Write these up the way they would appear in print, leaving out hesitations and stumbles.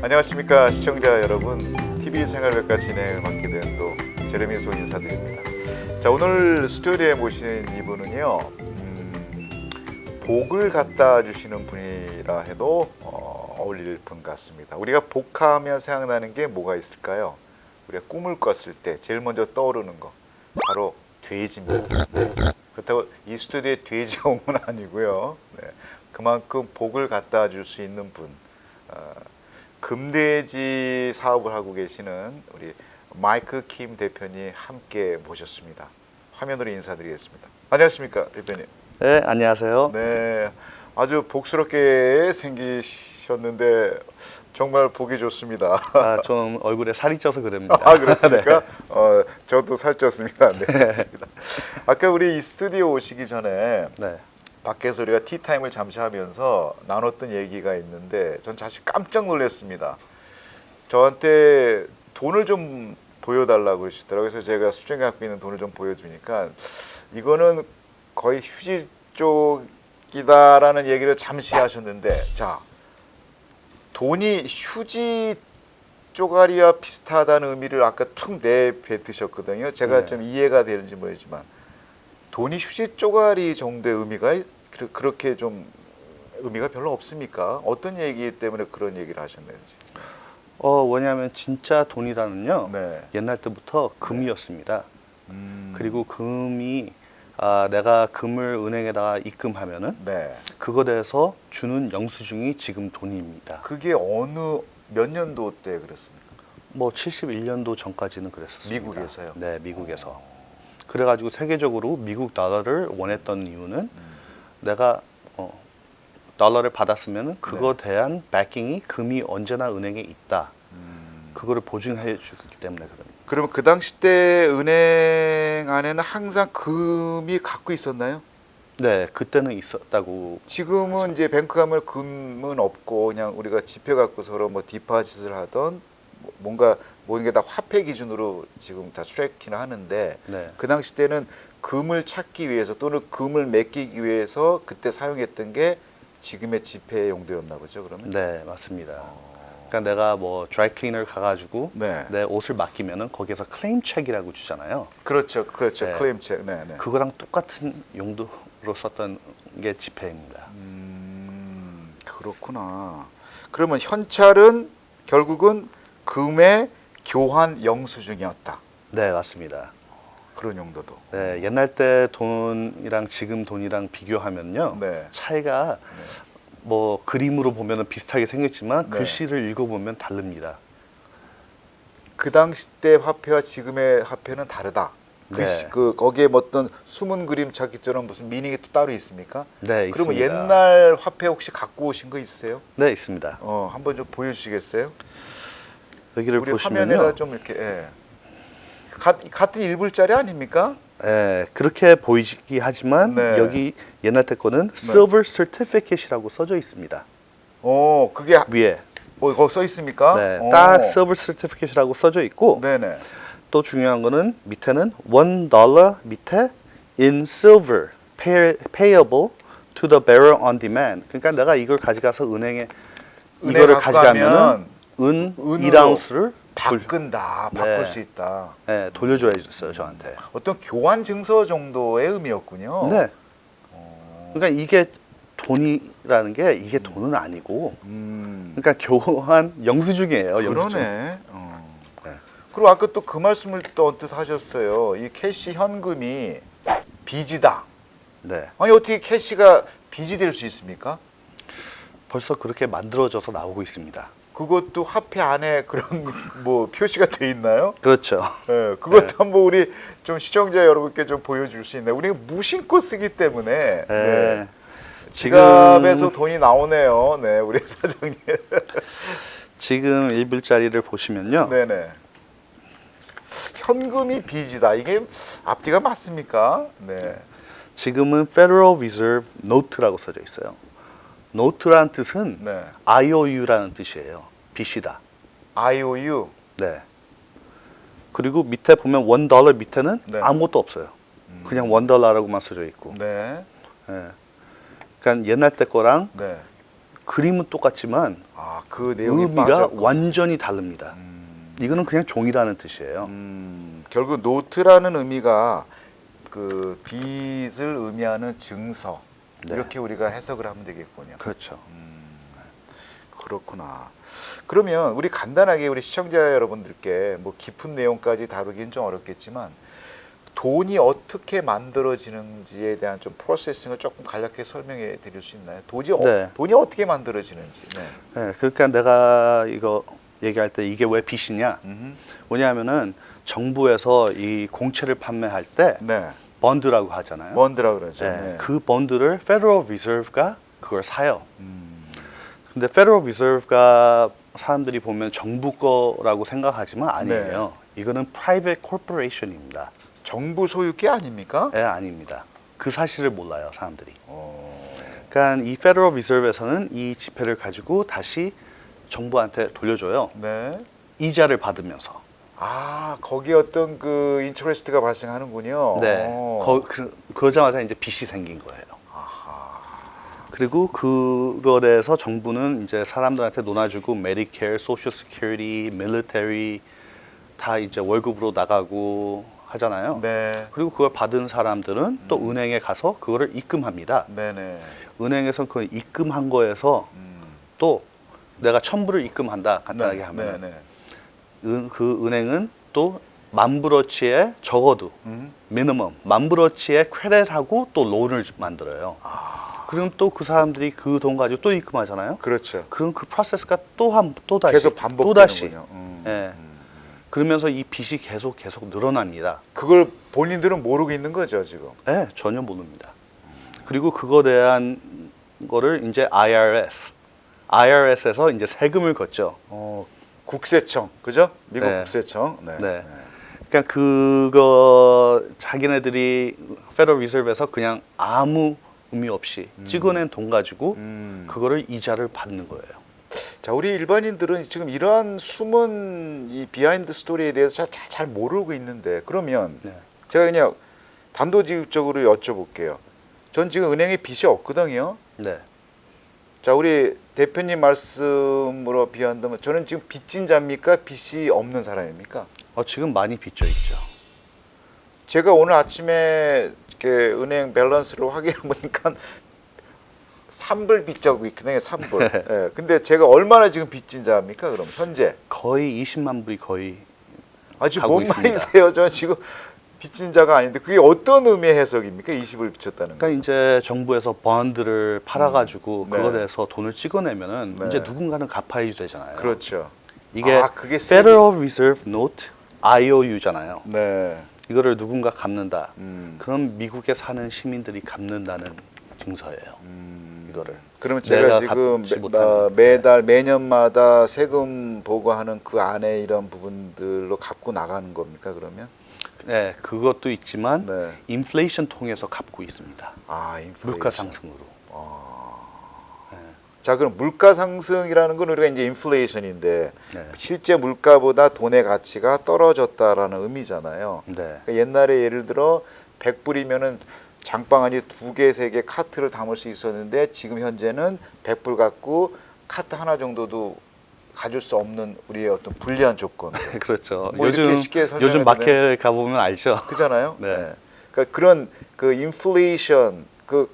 안녕하십니까 시청자 여러분. TV 생활백과 진행을 맡게 된 또 제레미 소 인사드립니다. 자, 오늘 스튜디오에 모신 이분은요, 복을 갖다 주시는 분이라 해도 어울릴 분 같습니다. 우리가 복하면 생각나는 게 뭐가 있을까요? 우리가 꿈을 꿨을 때 제일 먼저 떠오르는 거 바로 돼지입니다. 네. 그렇다고 이 스튜디오에 돼지가 온 건 아니고요. 네. 그만큼 복을 갖다 줄 수 있는 분, 금돼지 사업을 하고 계시는 우리 마이크 킴 대표님 함께 모셨습니다. 화면으로 인사드리겠습니다. 안녕하십니까 대표님. 네, 안녕하세요. 네, 아주 복스럽게 생기셨는데 정말 보기 좋습니다. 좀 얼굴에 살이 쪄서 그럽니다. 아, 그렇습니까? 네. 저도 살쪘습니다. 네, 그렇습니다. 아까 우리 이 스튜디오 오시기 전에 네. 밖에서 우리가 티타임을 잠시 하면서 나눴던 얘기가 있는데 전 사실 깜짝 놀랐습니다. 저한테 돈을 좀 보여달라고 그러시더라고요. 그래서 제가 수중에 갖고 있는 돈을 좀 보여주니까 이거는 거의 휴지 쪽이다라는 얘기를 잠시 하셨는데, 자, 돈이 휴지 쪼가리와 비슷하다는 의미를 아까 툭 내뱉으셨거든요. 제가 네. 좀 이해가 되는지 모르지만 돈이 휴지 쪼가리 정도의 의미가 그렇게 좀 의미가 별로 없습니까? 어떤 얘기 때문에 그런 얘기를 하셨는지. 왜냐하면 진짜 돈이라는요. 네. 옛날 때부터 금이었습니다. 그리고 금이 내가 금을 은행에다가 입금하면은 네. 그거 대해서 주는 영수증이 지금 돈입니다. 그게 어느 몇 년도 때 그랬습니까? 뭐 71년도 전까지는 그랬었습니다. 미국에서요? 네, 미국에서. 그래가지고 세계적으로 미국 달러를 원했던 이유는 내가 달러를 받았으면 그거에 대한 backing 금이 언제나 은행에 있다. 그거를 보증해 주기 때문에 그럽니다. 그러면 그 당시 때 은행 안에는 항상 금이 갖고 있었나요? 네, 그때는 있었다고. 지금은 이제 뱅크 가면 금은 없고 그냥 우리가 지폐 갖고 서로 뭐 디파짓을 하던 뭔가 모든 게 다 화폐 기준으로 지금 다 트래킹을 하는데, 네. 그 당시 때는 금을 찾기 위해서 또는 금을 맡기기 위해서 그때 사용했던 게 지금의 지폐 용도였나 보죠, 그러면? 네, 맞습니다. 그러니까 내가 뭐 드라이클리너 가가지고 네. 내 옷을 맡기면은 거기에서 클레임 책이라고 주잖아요. 그렇죠, 그렇죠. 네. 클레임책. 네, 네. 그거랑 똑같은 용도로 썼던 게 지폐입니다. 그렇구나. 그러면 현찰은 결국은 금의 교환 영수증이었다. 네, 맞습니다. 그런 용도도. 네, 옛날 때 돈이랑 지금 돈이랑 비교하면요. 네. 차이가 뭐 그림으로 보면은 비슷하게 생겼지만 네. 글씨를 읽어보면 다릅니다. 그 당시 때 화폐와 지금의 화폐는 다르다. 네. 거기에 뭐 어떤 숨은 그림 찾기처럼 무슨 미닝이 또 따로 있습니까? 네, 그러면 있습니다. 옛날 화폐 혹시 갖고 오신 거 있으세요? 네, 있습니다. 한번 좀 보여주시겠어요? 여기를 우리 보시면요. 화면에다 좀 이렇게, 예. 같은 1불짜리 아닙니까? 네, 그렇게 보이기 하지만 네. 여기 옛날 때 거는 Silver Certificate이라고 써져 있습니다. 그게 위에. 거기 써 있습니까? 네, 딱 Silver Certificate이라고 써져 있고 네네. 또 중요한 거는 밑에는 $1 밑에 in silver payable to the bearer on demand. 그러니까 내가 이걸 가져가서 은행에 이거를 갖고 가져가면은 은 은으로 1아운스를 바꾼다, 네. 바꿀 수 있다. 네, 돌려줘야 했어요 저한테. 어떤 교환 증서 정도의 의미였군요. 네. 그러니까 이게 돈이라는 게 이게 돈은 아니고, 그러니까 교환 영수증이에요. 영수증. 그러네. 네. 그리고 아까 또 그 말씀을 또 언뜻 하셨어요. 이 캐시 현금이 빚이다. 네. 아니 어떻게 캐시가 빚이 될 수 있습니까? 벌써 그렇게 만들어져서 나오고 있습니다. 그것도 화폐 안에 그런 뭐 표시가 돼 있나요? 그렇죠. 네, 그것도 네. 한번 우리 좀 시청자 여러분께 좀 보여줄 수 있나요? 우리가 무심코 쓰기 때문에 네. 지갑에서 돈이 나오네요. 네, 우리 사장님. 지금 1불짜리를 보시면요. 네네. 현금이 빚이다. 이게 앞뒤가 맞습니까? 네. 지금은 Federal Reserve Note라고 써져 있어요. Note라는 뜻은 네. IOU라는 뜻이에요. 빚이다. IOU. 네. 그리고 밑에 보면 $1 밑에는 네. 아무것도 없어요. 그냥 $1라고만 써져 있고. 네. 네. 그러니까 옛날 때 거랑 네. 그림은 똑같지만 아, 그 내용이 의미가 빠졌고. 완전히 다릅니다. 이거는 그냥 종이라는 뜻이에요. 결국 노트라는 의미가 그 빚을 의미하는 증서 네. 이렇게 우리가 해석을 하면 되겠군요. 그렇죠. 그렇구나. 그러면 우리 간단하게 우리 시청자 여러분들께 뭐 깊은 내용까지 다루기는 좀 어렵겠지만 돈이 어떻게 만들어지는지에 대한 좀 프로세싱을 조금 간략하게 설명해 드릴 수 있나요? 네. 돈이 어떻게 만들어지는지. 네. 네, 그러니까 내가 이거 얘기할 때 이게 왜 빚이냐? 음흠. 뭐냐면은 정부에서 이 공채를 판매할 때 네. 번드라고 하잖아요. 번드라 그러죠. 네, 네. 그 번드를 Federal Reserve가 그걸 사요. 근데 Federal Reserve가 사람들이 보면 정부 거라고 생각하지만 아니에요. 이거는 Private Corporation입니다. 정부 소유기 아닙니까? 네, 아닙니다. 그 사실을 몰라요, 사람들이. 어. 그러니까 이 Federal Reserve에서는 이 지폐를 가지고 다시 정부한테 돌려줘요. 네. 이자를 받으면서. 아, 거기 어떤 그 인터레스트가 발생하는군요. 네. 어. 그러자마자 이제 빚이 생긴 거예요. 그리고 그거에 대해서 정부는 이제 사람들한테 논아주고 메디케어, 소셜 시큐리티, 밀리터리 다 이제 월급으로 나가고 하잖아요. 네. 그리고 그걸 받은 사람들은 또 은행에 가서 그거를 입금합니다. 네네. 은행에서 그 입금한 거에서 또 내가 1,000불을 입금한다. 간단하게 하면 네네. 그 은행은 또 10,000불어치의 적어도 미니멈 10,000불어치의 크레딧하고 또 론을 만들어요. 그럼 또 그 사람들이 그 돈 가지고 또 입금하잖아요. 그렇죠. 그럼 그 프로세스가 또다시 계속 반복되는군요. 예. 그러면서 이 빚이 계속 늘어납니다. 그걸 본인들은 모르고 있는 거죠 지금. 네, 전혀 모릅니다. 그리고 그거 대한 거를 이제 IRS에서 이제 세금을 걷죠. 국세청, 그죠? 미국 네. 국세청. 네. 네. 그러니까 그거 자기네들이 Federal Reserve에서 그냥 아무 의미 없이 찍어낸 돈 가지고 그거를 이자를 받는 거예요. 자, 우리 일반인들은 지금 이러한 숨은 이 비하인드 스토리에 대해서 잘 모르고 있는데 그러면 네. 제가 그냥 단도직입적으로 여쭤볼게요. 전 지금 은행에 빚이 없거든요. 네. 자, 우리 대표님 말씀으로 비한다면 저는 지금 빚진 자입니까? 빚이 없는 사람입니까? 지금 많이 빚져 있죠. 제가 오늘 아침에 이렇게 은행 밸런스를 확인해 보니까 3불 빚자고 있거든요. 3불. 예. 근데 제가 얼마나 지금 빚진 자입니까? 그럼 현재 거의 20만 불이 거의 아주 가고 뭔 있습니다. 말이세요? 저 지금 빚진 자가 아닌데 그게 어떤 의미의 해석입니까? 20을 빚졌다는 거. 그러니까 이제 정부에서 번드를 팔아가지고 네. 그거 대해서 돈을 찍어내면은 네. 이제 누군가는 갚아야 되잖아요. 그렇죠. 이게 그게 Federal Reserve Note IOU잖아요. 네. 이거를 누군가 갚는다. 음. 그럼 미국에 사는 시민들이 갚는다는 증서예요. 이거를. 그러면 내가 제가 지금 갚지 못하는. 매달 매년마다 세금 보고하는 그 안에 이런 부분들로 갖고 나가는 겁니까? 그러면? 네, 그것도 있지만 네. 인플레이션 통해서 갚고 있습니다. 인플레이션. 물가 상승으로. 자, 그럼 물가 상승이라는 건 우리가 이제 인플레이션인데 네. 실제 물가보다 돈의 가치가 떨어졌다라는 의미잖아요. 네. 그러니까 옛날에 예를 들어 100불이면은 장방 안에 2개, 3개 카트를 담을 수 있었는데 지금 현재는 100불 갖고 카트 하나 정도도 가질 수 없는 우리의 어떤 불리한 조건. 그렇죠. 뭐 이렇게 쉽게 설명해도 요즘 마켓 가보면 알죠. 그잖아요. 네. 그러니까 그런 그 인플레이션 그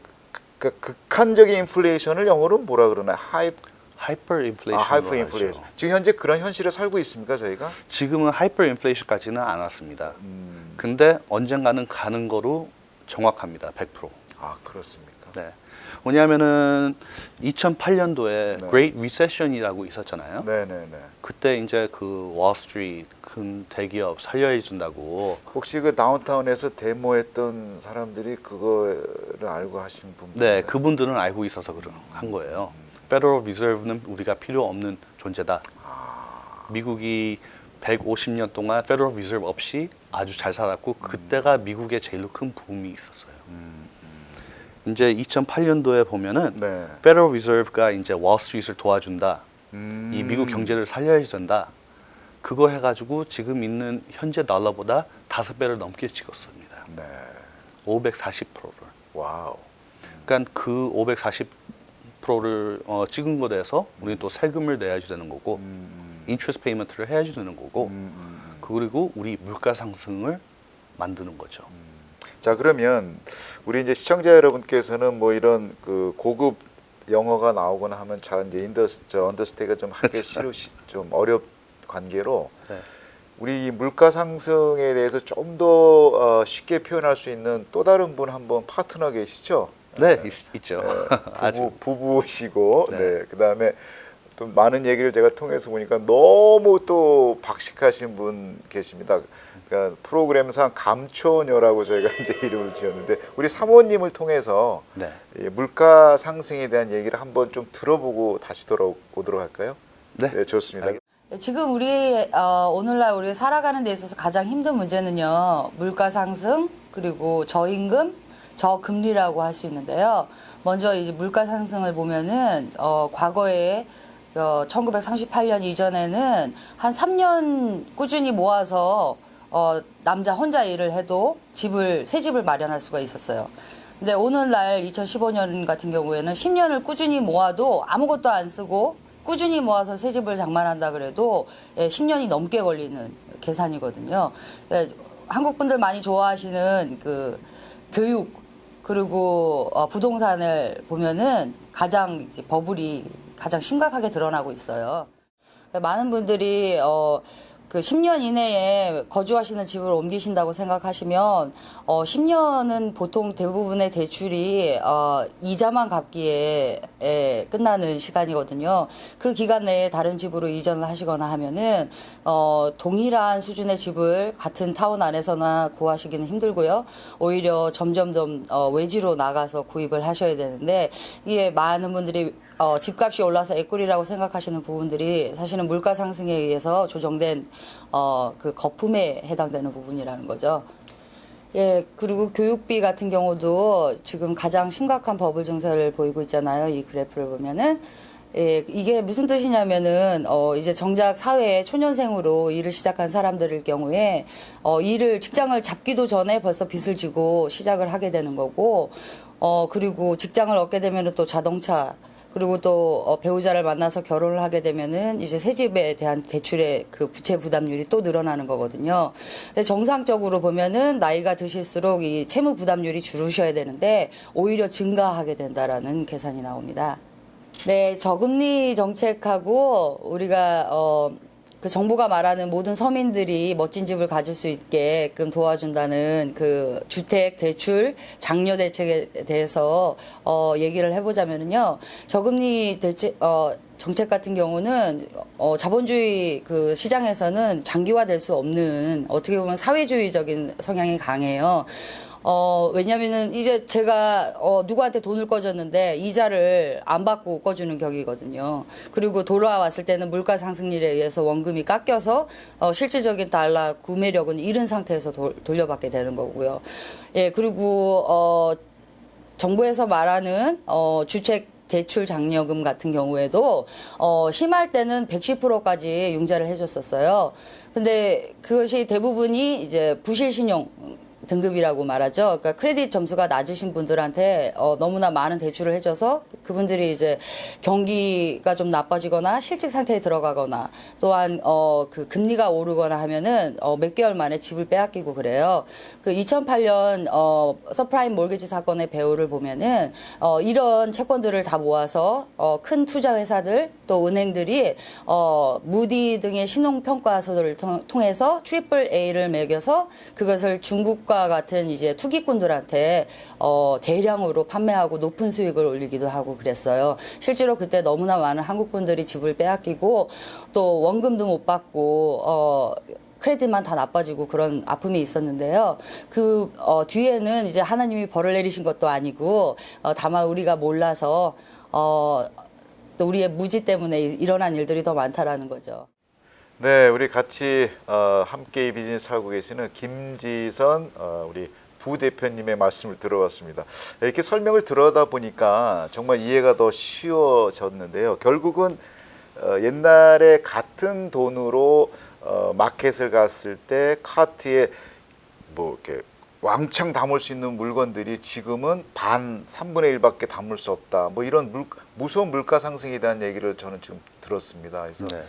극한적인 인플레이션을 영어로 뭐라 그러나? 하이퍼 인플레이션. 하이퍼 인플레이션. 지금 현재 그런 현실에 살고 있습니까, 저희가? 지금은 하이퍼 인플레이션까지는 안 왔습니다. 근데 언젠가는 가는 거로 정확합니다. 100%. 그렇습니까? 네. 뭐냐면은 2008년도에 네. Great Recession이라고 있었잖아요. 네네네. 그때 이제 그 월스트리트 큰 대기업 살려해 준다고. 혹시 그 다운타운에서 데모했던 사람들이 그거를 알고 하신 분? 네, 그분들은 알고 있어서 한 거예요. Federal Reserve는 우리가 필요 없는 존재다. 미국이 150년 동안 Federal Reserve 없이 아주 잘 살았고 그때가 미국의 제일 큰 붐이 있었어요. 이제 2008년도에 보면은 네. Federal Reserve가 이제 월스트리트를 도와준다. 이 미국 경제를 살려야 된다. 그거 해가지고 지금 있는 현재 달러보다 5배를 넘게 찍었습니다. 네. 540%를. 와우. 그러니까 그 540 20%를 찍은 것에 대해서 우리는 또 세금을 내야 되는 거고 인트레스트 페이먼트를 해야 되는 거고 그리고 우리 물가 상승을 만드는 거죠. 자, 그러면 우리 이제 시청자 여러분께서는 뭐 이런 그 고급 영어가 나오거나 하면 잘 이제 언더스테이가 좀 하기 좀 어렵 관계로 네. 우리 이 물가 상승에 대해서 좀 더 쉽게 표현할 수 있는 또 다른 분 한번 파트너 계시죠? 네, 있죠. 부부시고, 네. 네. 그다음에 또 많은 얘기를 제가 통해서 보니까 너무 또 박식하신 분 계십니다. 그러니까 프로그램상 감초녀라고 저희가 이제 이름을 지었는데 우리 사모님을 통해서 네. 이 물가 상승에 대한 얘기를 한번 좀 들어보고 다시 돌아오도록 할까요? 네. 좋습니다. 지금 오늘날 우리 살아가는 데 있어서 가장 힘든 문제는요, 물가 상승, 그리고 저임금, 저금리라고 할 수 있는데요. 먼저 이제 물가 상승을 보면은, 과거에 1938년 이전에는 한 3년 꾸준히 모아서, 남자 혼자 일을 해도 새 집을 마련할 수가 있었어요. 근데 오늘날 2015년 같은 경우에는 10년을 꾸준히 모아도 아무것도 안 쓰고 꾸준히 모아서 새 집을 장만한다 그래도 10년이 넘게 걸리는 계산이거든요. 한국 분들 많이 좋아하시는 그 교육 그리고 부동산을 보면은 가장 이제 버블이 가장 심각하게 드러나고 있어요. 많은 분들이 그 10년 이내에 거주하시는 집을 옮기신다고 생각하시면 10년은 보통 대부분의 대출이 이자만 갚기에 끝나는 시간이거든요. 그 기간 내에 다른 집으로 이전을 하시거나 하면은 동일한 수준의 집을 같은 타운 안에서나 구하시기는 힘들고요. 오히려 점점점 외지로 나가서 구입을 하셔야 되는데 이게 많은 분들이 집값이 올라서 애꿀이라고 생각하시는 부분들이 사실은 물가 상승에 의해서 조정된 그 거품에 해당되는 부분이라는 거죠. 예, 그리고 교육비 같은 경우도 지금 가장 심각한 버블 증세를 보이고 있잖아요. 이 그래프를 보면은. 예, 이게 무슨 뜻이냐면은, 이제 정작 사회에 초년생으로 일을 시작한 사람들일 경우에, 직장을 잡기도 전에 벌써 빚을 지고 시작을 하게 되는 거고, 그리고 직장을 얻게 되면은 또 자동차, 그리고 또 배우자를 만나서 결혼을 하게 되면은 이제 새 집에 대한 대출의 그 부채 부담률이 또 늘어나는 거거든요. 근데 정상적으로 보면은 나이가 드실수록 이 채무 부담률이 줄으셔야 되는데 오히려 증가하게 된다라는 계산이 나옵니다. 네, 저금리 정책하고 우리가 그 정부가 말하는 모든 서민들이 멋진 집을 가질 수 있게끔 도와준다는 그 주택 대출 장려 대책에 대해서 얘기를 해보자면은요, 저금리 정책 같은 경우는 자본주의 그 시장에서는 장기화될 수 없는 어떻게 보면 사회주의적인 성향이 강해요. 왜냐면은 이제 제가 누구한테 돈을 꺼줬는데 이자를 안 받고 꺼주는 격이거든요. 그리고 돌아왔을 때는 물가 상승률에 의해서 원금이 깎여서 실질적인 달러 구매력은 잃은 상태에서 돌려받게 되는 거고요. 예, 그리고 정부에서 말하는 주택 대출 장려금 같은 경우에도 심할 때는 110%까지 융자를 해줬었어요. 근데 그것이 대부분이 이제 부실 신용 등급이라고 말하죠. 그러니까 크레딧 점수가 낮으신 분들한테 너무나 많은 대출을 해줘서 그분들이 이제 경기가 좀 나빠지거나 실직 상태에 들어가거나 또한 그 금리가 오르거나 하면은 몇 개월 만에 집을 빼앗기고 그래요. 그 2008년 서프라임 몰게지 사건의 배후를 보면은 이런 채권들을 다 모아서 큰 투자 회사들 또 은행들이 무디 등의 신용 평가서를 통해서 트리플 A를 매겨서 그것을 중국과 같은 이제 투기꾼들한테 대량으로 판매하고 높은 수익을 올리기도 하고 그랬어요. 실제로 그때 너무나 많은 한국 분들이 집을 빼앗기고 또 원금도 못 받고 크레딧만 다 나빠지고 그런 아픔이 있었는데요. 그 뒤에는 이제 하나님이 벌을 내리신 것도 아니고 다만 우리가 몰라서 또 우리의 무지 때문에 일어난 일들이 더 많다라는 거죠. 네, 우리 같이 함께 이 비즈니스 하고 계시는 김지선 우리 부대표님의 말씀을 들어봤습니다. 이렇게 설명을 들어다 보니까 정말 이해가 더 쉬워졌는데요. 결국은 옛날에 같은 돈으로 마켓을 갔을 때 카트에 뭐 이렇게 왕창 담을 수 있는 물건들이 지금은 반 3분의 1밖에 담을 수 없다. 뭐 이런 무서운 물가 상승에 대한 얘기를 저는 지금 들었습니다. 그래서 네.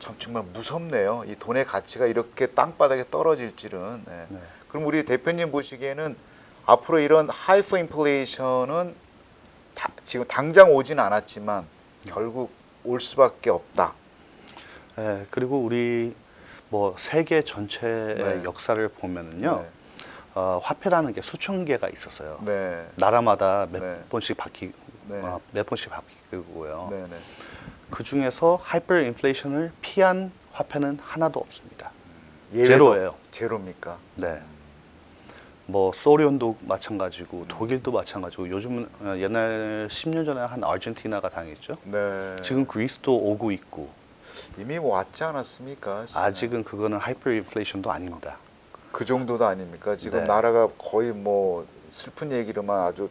참 정말 무섭네요. 이 돈의 가치가 이렇게 땅바닥에 떨어질지는. 네. 네. 그럼 우리 대표님 보시기에는 앞으로 이런 하이퍼 인플레이션은 지금 당장 오진 않았지만 결국 올 수밖에 없다. 네, 그리고 우리 뭐 세계 전체의 네. 역사를 보면은요, 화폐라는 게 수천 개가 있었어요. 네. 나라마다 몇 네. 번씩 바뀌, 네. 몇 번씩 바뀌고요. 네. 네. 그 중에서 하이퍼 인플레이션을 피한 화폐는 하나도 없습니다. 예외도 제로예요. 제로입니까? 네. 뭐 소련도 마찬가지고 독일도 마찬가지고 요즘은 옛날 10년 전에 한 아르헨티나가 당했죠. 네. 지금 그리스도 오고 있고 이미 뭐 왔지 않았습니까? 아직은 그거는 하이퍼 인플레이션도 아닙니다. 그 정도도 아닙니까? 지금 네. 나라가 거의 뭐 슬픈 얘기로만 아주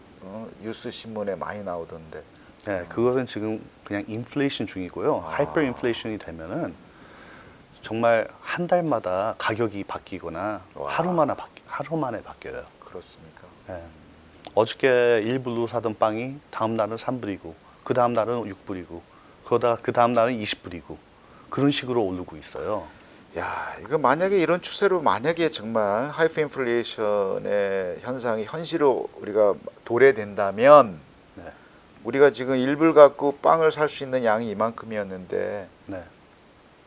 뉴스 신문에 많이 나오던데. 네, 그것은 지금 그냥 인플레이션 중이고요. 하이퍼 인플레이션이 되면은 정말 한 달마다 가격이 바뀌거나 와. 하루 만에 바뀌어요. 그렇습니까? 네. 어저께 1불로 사던 빵이 다음 날은 3불이고 그 다음 날은 6불이고 그 다음 날은 20불이고 그런 식으로 오르고 있어요. 야, 이거 만약에 이런 추세로 만약에 정말 하이퍼 인플레이션의 현상이 현실로 우리가 도래된다면 네. 우리가 지금 1불 갖고 빵을 살 수 있는 양이 이만큼이었는데 네.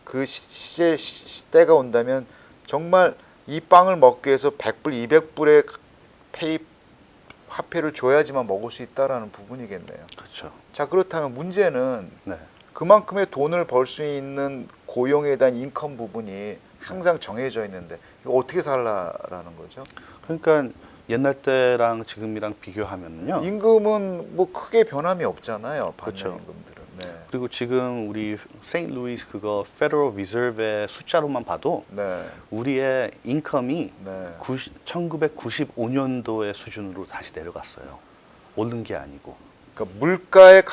그 시대가 온다면 정말 이 빵을 먹기 위해서 100불, 200불의 화폐를 줘야지만 먹을 수 있다라는 부분이겠네요. 그렇죠. 자, 그렇다면 문제는 네. 그만큼의 돈을 벌 수 있는 고용에 대한 인컴 부분이 항상 정해져 있는데 이거 어떻게 살라라는 거죠? 그러니까 옛날 때랑 지금이랑 비교하면요. 임금은 뭐 크게 변함이 없잖아요. 받는 그렇죠. 임금들은. 네. 그리고 지금 우리 세인트루이스 그거 페더럴 리저브의 숫자로만 봐도 네. 우리의 인컴이 네. 1995년도의 수준으로 다시 내려갔어요. 오른 게 아니고. 그러니까 물가의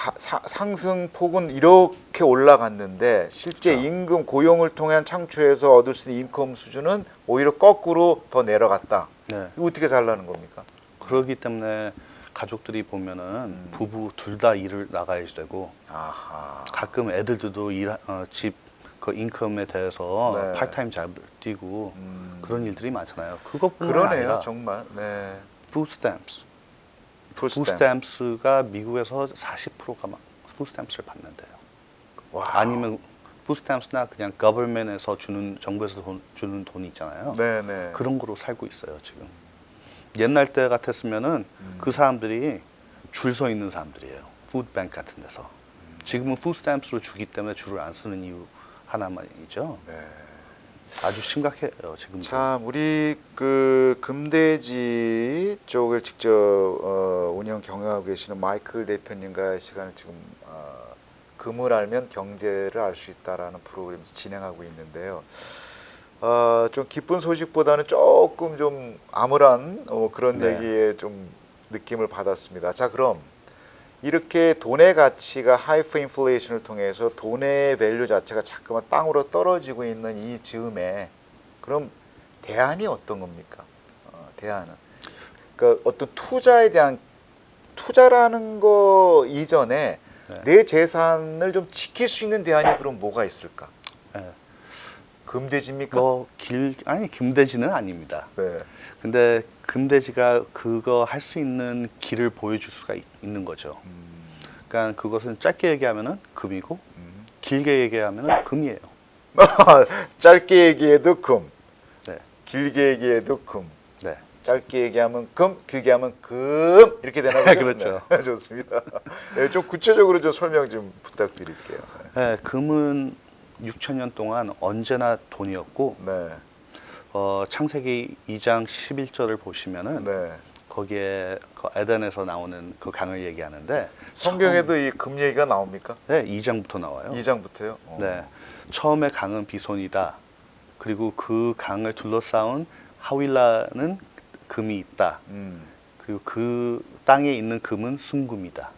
상승 폭은 이렇게 올라갔는데 실제 그렇죠. 임금 고용을 통한 창출해서 얻을 수 있는 인컴 수준은 오히려 거꾸로 더 내려갔다. 네. 이거 어떻게 살라는 겁니까? 그렇기 때문에 가족들이 보면은 부부 둘 다 일을 나가야 되고 아하. 가끔 애들도 집 그 인컴에 대해서 네. 파트타임 잡 뛰고 그런 일들이 많잖아요. 그것뿐만 그러네요, 아니라 정말. 네. food stamps. 푸스탬프. 푸스탬프가 미국에서 40%가 막 푸스탬프를 받는데요. 와. 아니면 푸스탬프나 그냥 government에서 주는 정부에서 주는 돈이 있잖아요. 네네. 그런 거로 살고 있어요 지금. 옛날 때 같았으면은 그 사람들이 줄 서 있는 사람들이에요. 푸드뱅크 같은 데서. 지금은 푸스탬프로 주기 때문에 줄을 안 쓰는 이유 하나만이죠. 네. 아주 심각해요 지금. 참 우리 그 금돼지 쪽을 직접 운영 경영하고 계시는 마이클 대표님과의 시간을 지금 금을 알면 경제를 알 수 있다라는 프로그램을 진행하고 있는데요. 좀 기쁜 소식보다는 조금 좀 암울한 그런 네. 얘기에 좀 느낌을 받았습니다. 자, 그럼 이렇게 돈의 가치가 하이퍼 인플레이션을 통해서 돈의 밸류 자체가 자꾸만 땅으로 떨어지고 있는 이 즈음에 그럼 대안이 어떤 겁니까? 대안은 그러니까 어떤 투자에 대한 투자라는 거 이전에 네. 내 재산을 좀 지킬 수 있는 대안이 그럼 뭐가 있을까? 네. 금돼지입니까? 아니 금돼지는 아닙니다. 네. 근데 금돼지가 그거 할 수 있는 길을 보여줄 수가 있는 거죠. 그러니까 그것은 짧게 얘기하면은 금이고 길게 얘기하면은 금이에요. 짧게 얘기해도 금, 네, 길게 얘기해도 금. 네, 짧게 얘기하면 금, 길게 하면 금 이렇게 되나 보죠? 그렇죠. 네, 좋습니다. 네, 좀 구체적으로 좀 설명 좀 부탁드릴게요. 네. 금은 6,000년 동안 언제나 돈이었고 네, 창세기 2장 11절을 보시면은 네. 거기에 그 에덴에서 나오는 그 강을 얘기하는데 성경에도 이 금 얘기가 나옵니까? 네, 2장부터 나와요. 2장부터요? 네, 처음에 강은 비손이다. 그리고 그 강을 둘러싸운 하윌라는 금이 있다. 그리고 그 땅에 있는 금은 순금이다.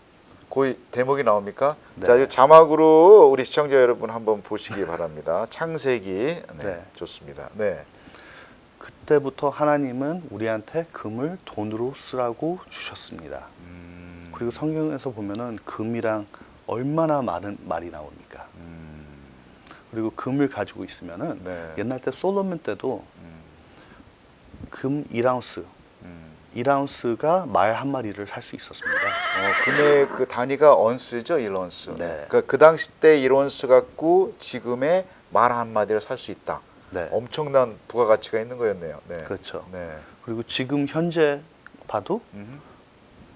그 대목이 나옵니까? 네. 자, 이 자막으로 우리 시청자 여러분 한번 보시기 바랍니다. 창세기. 네, 네. 좋습니다. 네, 그때부터 하나님은 우리한테 금을 돈으로 쓰라고 주셨습니다. 그리고 성경에서 보면은 금이랑 얼마나 많은 말이 나옵니까? 그리고 금을 가지고 있으면은 네. 옛날 때 솔로몬 때도 금 1아운스, 1아운스가 말 한 마리를 살 수 있었습니다. 금의 그 단위가 언스죠, 1언스. 네. 그러니까 그 당시 때 1언스 갖고 지금의 말 한마디를 살 수 있다. 네. 엄청난 부가가치가 있는 거였네요. 네. 그렇죠. 네. 그리고 지금 현재 봐도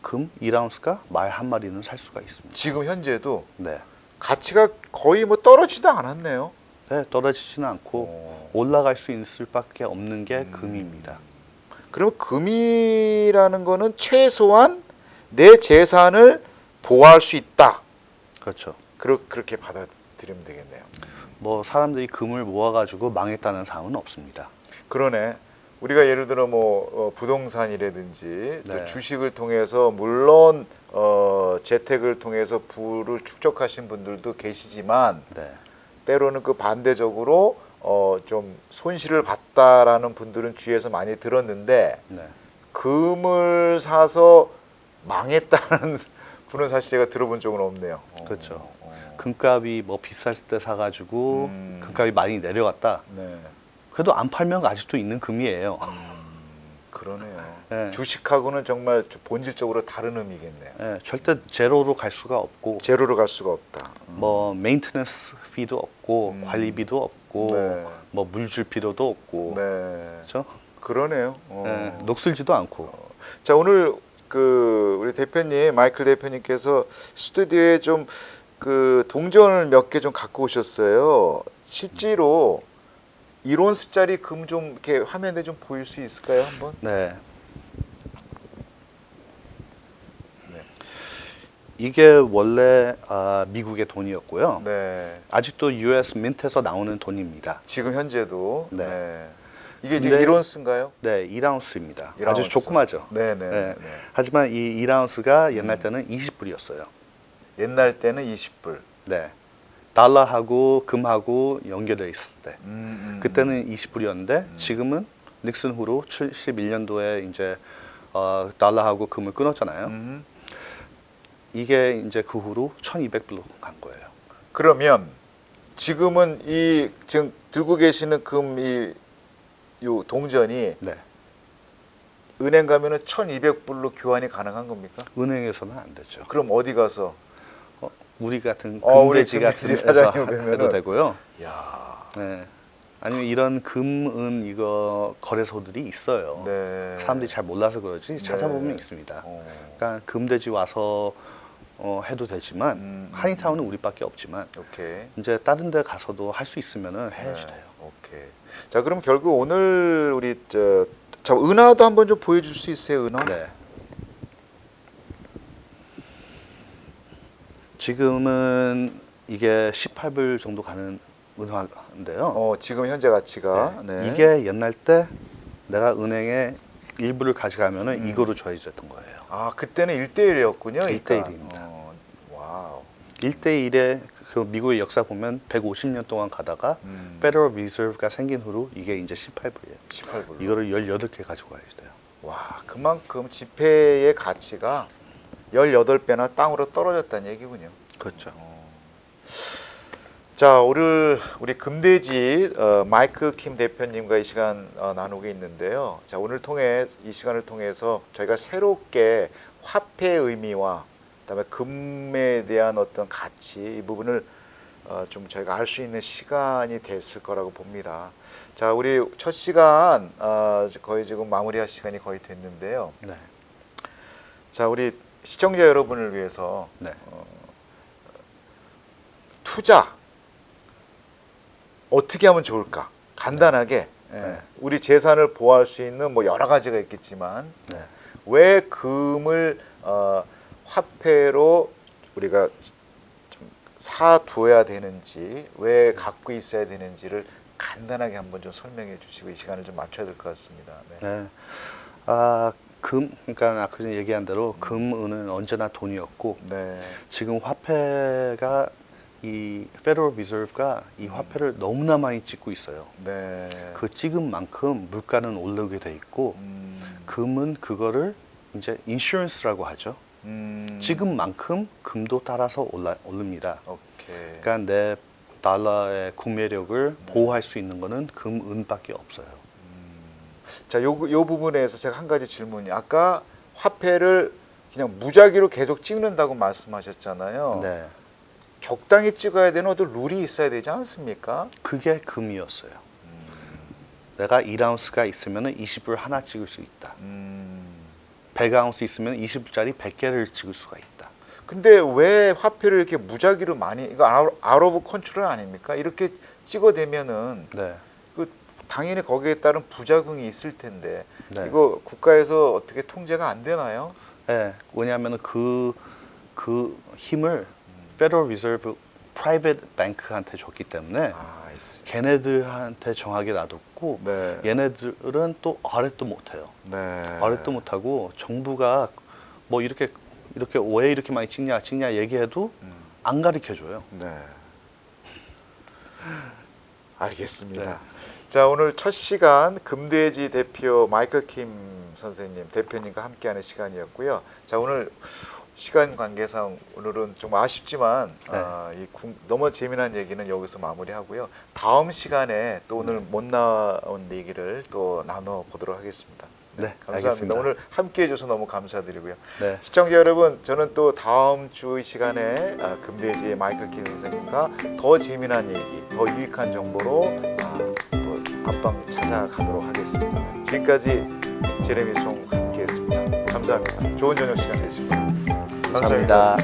금 1아운스가 말 한 마리는 살 수가 있습니다. 지금 현재도 네. 가치가 거의 뭐 떨어지도 않았네요. 네, 떨어지지는 않고 올라갈 수 있을 수밖에 없는 게 금입니다. 그러면 금이라는 거는 최소한 내 재산을 보호할 수 있다. 그렇죠. 그렇게 받아들이면 되겠네요. 뭐 사람들이 금을 모아가지고 망했다는 사람은 없습니다. 그러네. 우리가 예를 들어 뭐 부동산이라든지 또 네. 주식을 통해서 물론 재테크를 통해서 부를 축적하신 분들도 계시지만 네, 때로는 그 반대적으로 좀 손실을 봤다라는 분들은 주위에서 많이 들었는데 네, 금을 사서 망했다는 분은 사실 제가 들어본 적은 없네요. 그렇죠. 금값이 뭐 비쌌을 때 사가지고 금값이 많이 내려갔다. 네, 그래도 안 팔면 아직도 있는 금이에요. 그러네요. 네. 주식하고는 정말 좀 본질적으로 다른 의미겠네요. 네, 절대 제로로 갈 수가 없고, 제로로 갈 수가 없다. 뭐 메인테넌스 피도 없고, 관리비도 없고, 네. 뭐 물 줄 필요도 없고, 네, 그렇죠? 그러네요. 네, 녹슬지도 않고. 자, 오늘 그 우리 대표님 마이클 대표님께서 스튜디오에 좀 그 동전을 몇 개 좀 갖고 오셨어요. 실제로 1온스짜리 금 좀 이렇게 화면에 좀 보일 수 있을까요, 한번? 네. 네. 이게 원래 미국의 돈이었고요. 네. 아직도 US 민트에서 나오는 돈입니다. 지금 현재도. 네. 네. 이게 지금 근데- 1온스인가요? 네, 1아운스입니다. 1아운스. 아주 조그마죠. 네, 네, 네. 네. 하지만 이 1아운스가 옛날 때는 20불이었어요. 옛날 때는 20불. 네. 달러하고 금하고 연결되어 있을 때. 그때는 20불이었는데 지금은 닉슨 후로 71년도에 이제 달러하고 금을 끊었잖아요. 이게 이제 그 후로 1200불로 간 거예요. 그러면 지금은 이 지금 들고 계시는 금 요 동전이 네. 은행 가면은 1,200불로 교환이 가능한 겁니까? 은행에서는 안 되죠. 그럼 어디 가서? 우리 같은 우리 금돼지 금돼지 같은 사장님 데서 뵈면은- 해도 되고요. 야, 네. 아니면 이런 금은 이거 거래소들이 있어요. 네. 사람들이 잘 몰라서 그러지 찾아보면 네. 있습니다. 어, 그러니까 금돼지 와서 해도 되지만 한인타운은 우리밖에 없지만 오케이. 이제 다른 데 가서도 할 수 있으면은 해야지 네, 돼요. 오케이. 자, 그럼 결국 오늘 우리 자, 은하도 한번 좀 보여줄 수 있어요, 은하? 네. 지금은 이게 18불 정도 가는 은화인데요. 지금 현재 가치가. 네. 네. 이게 옛날 때 내가 은행에 일부를 가져가면은 이거로 줘야됐던 거예요. 아, 그때는 1대1이었군요. 1대1입니다. 와우. 1대1의 그 미국의 역사 보면 150년 동안 가다가 Federal Reserve가 생긴 후로 이게 이제 18불이에요. 18불. 이거를 18개 가지고 가야지 돼요. 와, 그만큼 지폐의 가치가 18배나 땅으로 떨어졌다는 얘기군요. 그렇죠. 자, 오늘 우리 금돼지 마이클 킴 대표님과 이 시간 나누고 있는데요. 자, 이 시간을 통해서 저희가 새롭게 화폐의 의미와 그다음에 금에 대한 어떤 가치 이 부분을 좀 저희가 알 수 있는 시간이 됐을 거라고 봅니다. 자, 우리 첫 시간 거의 지금 마무리할 시간이 거의 됐는데요. 네. 자, 우리 시청자 여러분을 위해서 네. 투자 어떻게 하면 좋을까? 간단하게 네. 우리 재산을 보호할 수 있는 뭐 여러 가지가 있겠지만 네. 왜 금을 화폐로 우리가 좀 사두어야 되는지, 왜 갖고 있어야 되는지를 간단하게 한번 좀 설명해 주시고 이 시간을 좀 맞춰야 될 것 같습니다. 네. 네. 그러니까 아까 전에 얘기한 대로 금, 은은 언제나 돈이었고 네. 지금 화폐가 이 Federal Reserve가 이 화폐를 너무나 많이 찍고 있어요. 네. 그 찍은 만큼 물가는 오르게 돼 있고 금은 그거를 이제 인슈런스라고 하죠. 찍은 만큼 금도 따라서 오릅니다. 오케이. 그러니까 내 달러의 구매력을 보호할 수 있는 거는 금, 은밖에 없어요. 자, 요 부분에서 제가 한 가지 질문이 아까 화폐를 그냥 무작위로 계속 찍는다고 말씀하셨잖아요. 네, 적당히 찍어야 되는 어떤 룰이 있어야 되지 않습니까? 그게 금이었어요. 내가 1아운스가 있으면 20불 하나 찍을 수 있다. 100아운스 있으면 20불짜리 100개를 찍을 수가 있다. 근데 왜 화폐를 이렇게 무작위로 많이 이거 아웃 오브 컨트롤 아닙니까? 이렇게 찍어대면은 네, 그 당연히 거기에 따른 부작용이 있을 텐데 네. 이거 국가에서 어떻게 통제가 안 되나요? 네, 왜냐하면 그 힘을 Federal Reserve Private Bank한테 줬기 때문에 아, 있어. 걔네들한테 정하게 놔뒀고 네. 얘네들은 또 아랫도 못해요. 네. 아랫도 못하고 정부가 뭐 이렇게 왜 이렇게 많이 찍냐 얘기해도 안 가르쳐줘요. 네. 알겠습니다. 네. 자, 오늘 첫 시간 금돼지 대표 마이클 킴 선생님 대표님과 함께하는 시간이었고요. 자, 오늘 시간 관계상 오늘은 좀 아쉽지만 네. 너무 재미난 얘기는 여기서 마무리하고요. 다음 시간에 또 오늘 못 나온 얘기를 또 나눠 보도록 하겠습니다. 네, 감사합니다. 알겠습니다. 오늘 함께해 주셔서 너무 감사드리고요. 네. 시청자 여러분, 저는 또 다음 주 시간에 금돼지의 마이클 킴 선생님과 더 재미난 얘기, 더 유익한 정보로 또 앞방 찾아가도록 하겠습니다. 지금까지 제레미 송 함께했습니다. 감사합니다. 좋은 저녁 시간 되시고요. 감사합니다.